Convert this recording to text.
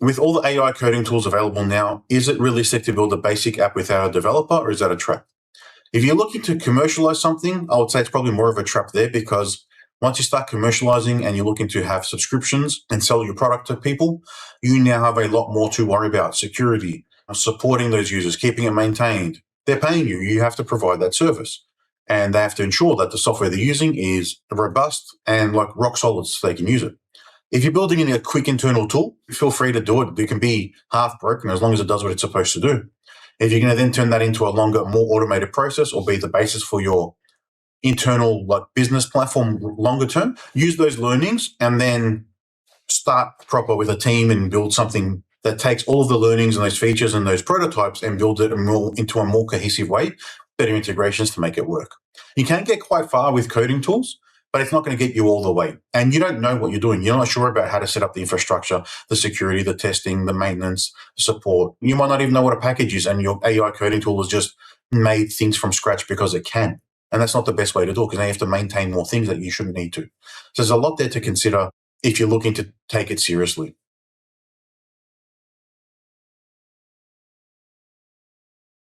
with all the AI coding tools available now, is it realistic to build a basic app without a developer, or is that a trap? If you're looking to commercialize something, I would say it's probably more of a trap there, because once you start commercializing and you're looking to have subscriptions and sell your product to people, you now have a lot more to worry about: security, supporting those users, keeping it maintained. They're paying you. You have to provide that service. And they have to ensure that the software they're using is robust and like rock solid so they can use it. If you're building in a quick internal tool, feel free to do it. It can be half broken as long as it does what it's supposed to do. If you're going to then turn that into a longer, more automated process or be the basis for your internal like business platform longer term, use those learnings and then start proper with a team and build something that takes all of the learnings and those features and those prototypes and build it into a more cohesive way, better integrations to make it work. You can get quite far with coding tools, but it's not going to get you all the way. And you don't know what you're doing. You're not sure about how to set up the infrastructure, the security, the testing, the maintenance, the support. You might not even know what a package is, and your AI coding tool has just made things from scratch because it can. And that's not the best way to do it, because now you have to maintain more things that you shouldn't need to. So there's a lot there to consider if you're looking to take it seriously.